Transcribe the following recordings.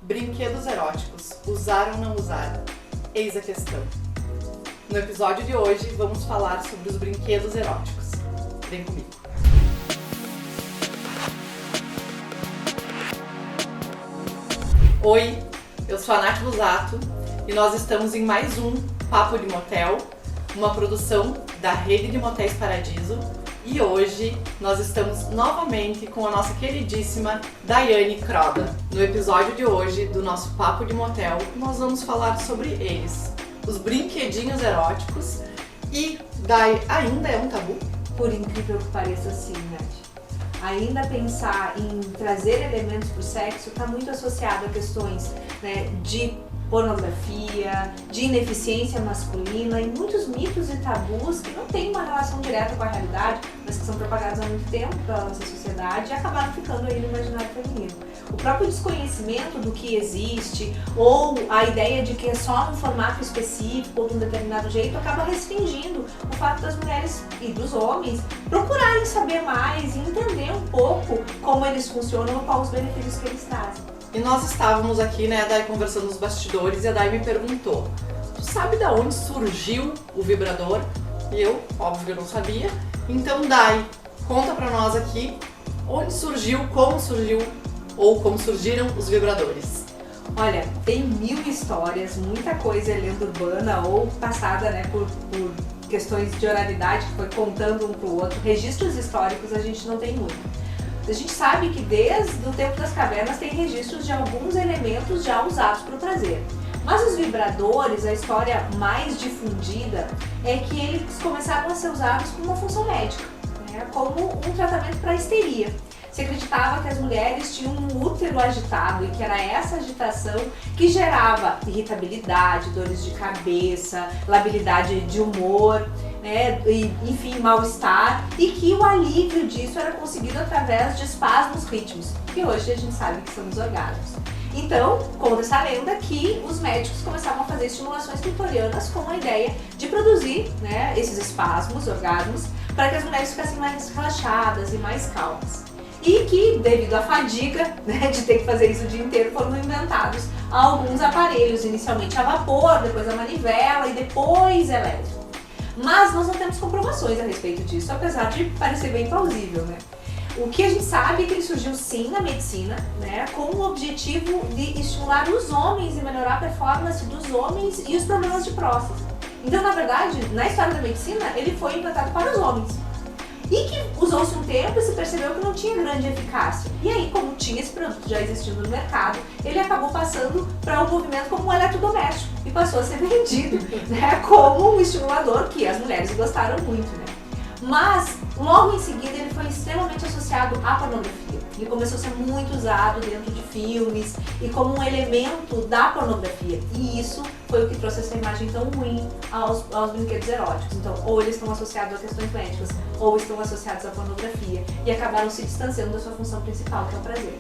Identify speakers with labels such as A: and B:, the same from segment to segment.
A: Brinquedos eróticos, usar ou não usar? Eis a questão. No episódio de hoje vamos falar sobre os brinquedos eróticos. Vem comigo. Oi, eu sou a Nath Busato e nós estamos em mais um Papo de Motel, uma produção da Rede de Motéis Paradiso. E hoje nós estamos novamente com a nossa queridíssima Daiane Croda. No episódio de hoje do nosso Papo de Motel, nós vamos falar sobre eles, os brinquedinhos eróticos. E, Dai, ainda é um tabu?
B: Por incrível que pareça, sim, Nath. Ainda pensar em trazer elementos para o sexo está muito associado a questões, de pornografia, de ineficiência masculina e muitos mitos e tabus que não têm uma relação direta com a realidade, mas que são propagados há muito tempo pela nossa sociedade e acabaram ficando aí no imaginário feminino. O próprio desconhecimento do que existe ou a ideia de que é só num formato específico ou de um determinado jeito acaba restringindo o fato das mulheres e dos homens procurarem saber mais e entender um pouco como eles funcionam e quais os benefícios que eles trazem.
A: E nós estávamos aqui, a Dai conversando nos bastidores e a Dai me perguntou: tu sabe da onde surgiu o vibrador? E eu, óbvio, eu não sabia. Então, Dai, conta pra nós aqui onde surgiu, como surgiu ou como surgiram os vibradores.
B: Olha, tem mil histórias, muita coisa é lenda urbana ou passada por questões de oralidade que foi contando um pro outro. Registros históricos a gente não tem muito. A gente sabe que desde o tempo das cavernas tem registros de alguns elementos já usados para o prazer. Mas os vibradores, a história mais difundida é que eles começaram a ser usados com uma função médica, como um tratamento para histeria. Se acreditava que as mulheres tinham um útero agitado e que era essa agitação que gerava irritabilidade, dores de cabeça, labilidade de humor, enfim, mal-estar, e que o alívio disso era conseguido através de espasmos rítmicos, que hoje a gente sabe que são os orgasmos. Então, conta essa lenda que os médicos começavam a fazer estimulações clitorianas com a ideia de produzir esses espasmos, orgasmos, para que as mulheres ficassem mais relaxadas e mais calmas. E que, devido à fadiga de ter que fazer isso o dia inteiro, foram inventados alguns aparelhos, inicialmente a vapor, depois a manivela e depois elétrico. Mas nós não temos comprovações a respeito disso, apesar de parecer bem plausível, O que a gente sabe é que ele surgiu sim na medicina, com o objetivo de estimular os homens e melhorar a performance dos homens e os problemas de próstata. Então, na verdade, na história da medicina, ele foi inventado para os homens. E que usou-se um tempo e se percebeu que não tinha grande eficácia. E aí, como tinha esse produto já existindo no mercado, ele acabou passando para o movimento como um eletrodoméstico e passou a ser vendido como um estimulador que as mulheres gostaram muito. Mas, logo em seguida, ele foi extremamente associado à pornografia. Ele começou a ser muito usado dentro de filmes e como um elemento da pornografia. E isso foi o que trouxe essa imagem tão ruim aos brinquedos eróticos. Então, ou eles estão associados a questões médicas, ou estão associados à pornografia. E acabaram se distanciando da sua função principal, que é o prazer.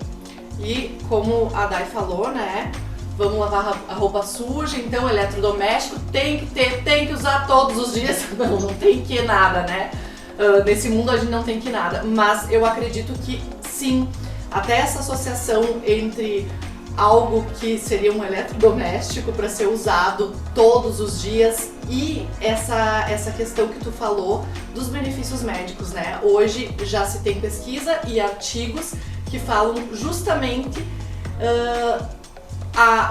A: E como a Dai falou, vamos lavar a roupa suja, então eletrodoméstico tem que usar todos os dias. Não tem que nada, nesse mundo a gente não tem que nada, mas eu acredito que sim, até essa associação entre algo que seria um eletrodoméstico para ser usado todos os dias e essa questão que tu falou dos benefícios médicos, Hoje já se tem pesquisa e artigos que falam justamente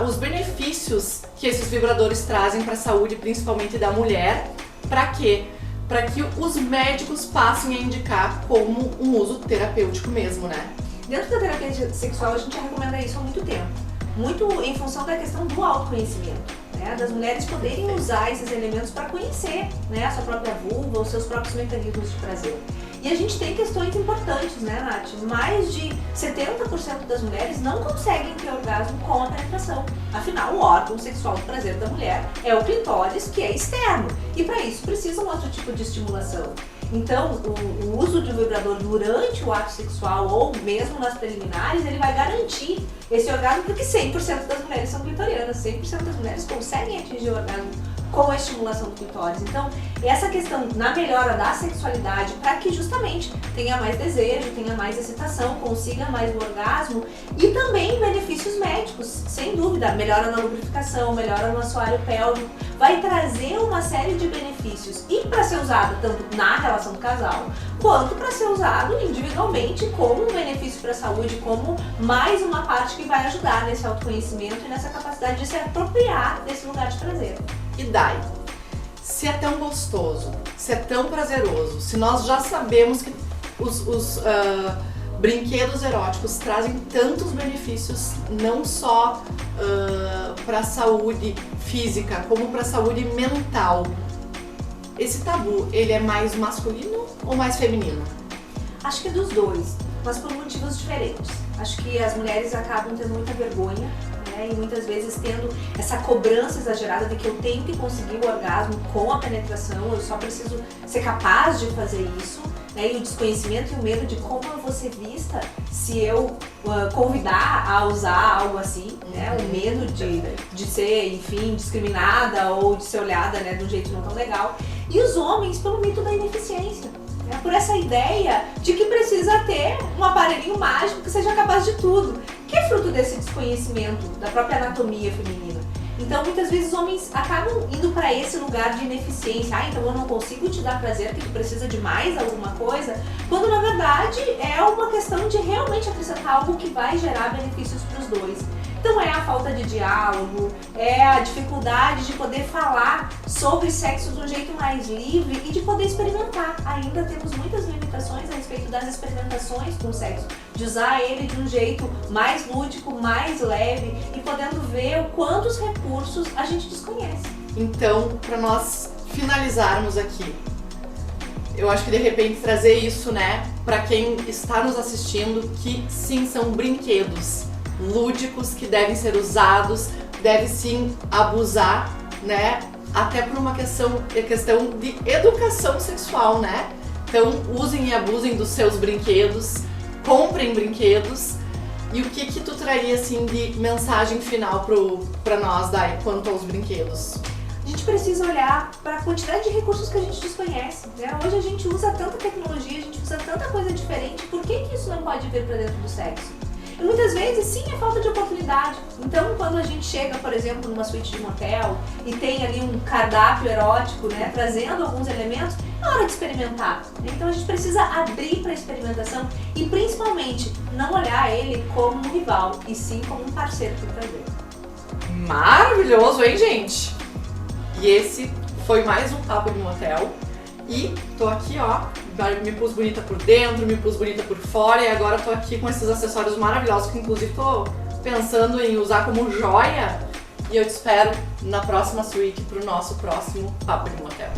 A: os benefícios que esses vibradores trazem para a saúde, principalmente da mulher. Para quê? Para que os médicos passem a indicar como um uso terapêutico mesmo,
B: Dentro da terapia sexual a gente recomenda isso há muito tempo. Muito em função da questão do autoconhecimento, das mulheres poderem usar esses elementos para conhecer a sua própria vulva, os seus próprios mecanismos de prazer. E a gente tem questões importantes, Nath? Mais de 70% das mulheres não conseguem ter orgasmo com a penetração. Afinal, o órgão sexual do prazer da mulher é o clitóris, que é externo. E para isso precisa um outro tipo de estimulação. Então, o uso de um vibrador durante o ato sexual ou mesmo nas preliminares, ele vai garantir esse orgasmo, porque 100% das mulheres são clitorianas, 100% das mulheres conseguem atingir o orgasmo com a estimulação do clitóris. Então, essa questão na melhora da sexualidade, para que justamente tenha mais desejo, tenha mais excitação, consiga mais o orgasmo, e também benefícios médicos, sem dúvida, melhora na lubrificação, melhora no assoalho pélvico, vai trazer uma série de benefícios, e para ser usado tanto na relação do casal, quanto para ser usado individualmente como um benefício para a saúde, como mais uma parte que vai ajudar nesse autoconhecimento e nessa capacidade de se apropriar desse lugar de prazer.
A: E daí, se é tão gostoso, se é tão prazeroso, se nós já sabemos que os brinquedos eróticos trazem tantos benefícios, não só para a saúde física, como para a saúde mental, esse tabu, ele é mais masculino ou mais feminino?
B: Acho que é dos dois, mas por motivos diferentes. Acho que as mulheres acabam tendo muita vergonha, né, e muitas vezes tendo essa cobrança exagerada de que eu tenho que conseguir o orgasmo com a penetração, eu só preciso ser capaz de fazer isso, né, e o desconhecimento e o medo de como eu vou ser vista se eu convidar a usar algo assim, né, o medo de ser, enfim, discriminada ou de ser olhada, né, de um jeito não tão legal. E os homens pelo mito da ineficiência, né, por essa ideia de que precisa ter um aparelhinho mágico que seja capaz de tudo, que é fruto desse desconhecimento da própria anatomia feminina. Então, muitas vezes, os homens acabam indo para esse lugar de ineficiência. Então eu não consigo te dar prazer porque tu precisa de mais alguma coisa, quando na verdade é uma questão de realmente acrescentar algo que vai gerar benefícios para os dois. Então é a falta de diálogo, é a dificuldade de poder falar sobre sexo de um jeito mais livre e de poder experimentar. Ainda temos muitas limitações a respeito das experimentações com o sexo, de usar ele de um jeito mais lúdico, mais leve e podendo ver quantos recursos a gente desconhece.
A: Então, para nós finalizarmos aqui, eu acho que de repente trazer isso, né, para quem está nos assistindo, que sim, são brinquedos lúdicos que devem ser usados, deve sim abusar, né? Até por uma questão de educação sexual, né? Então usem e abusem dos seus brinquedos, comprem brinquedos. E o que tu traria assim de mensagem final pra nós, Dai, quanto aos brinquedos?
B: A gente precisa olhar para a quantidade de recursos que a gente desconhece, né? Hoje a gente usa tanta tecnologia, a gente usa tanta coisa diferente, por que isso não pode vir para dentro do sexo? E muitas vezes, sim, é falta de oportunidade. Então, quando a gente chega, por exemplo, numa suíte de motel e tem ali um cardápio erótico, né, trazendo alguns elementos, é hora de experimentar. Então, a gente precisa abrir para a experimentação e, principalmente, não olhar ele como um rival, e sim como um parceiro para o prazer.
A: Maravilhoso, hein, gente? E esse foi mais um Papo de Motel. E tô aqui, ó, me pus bonita por dentro, me pus bonita por fora e agora tô aqui com esses acessórios maravilhosos que inclusive tô pensando em usar como joia. E eu te espero na próxima suíte pro nosso próximo Papo de Motel.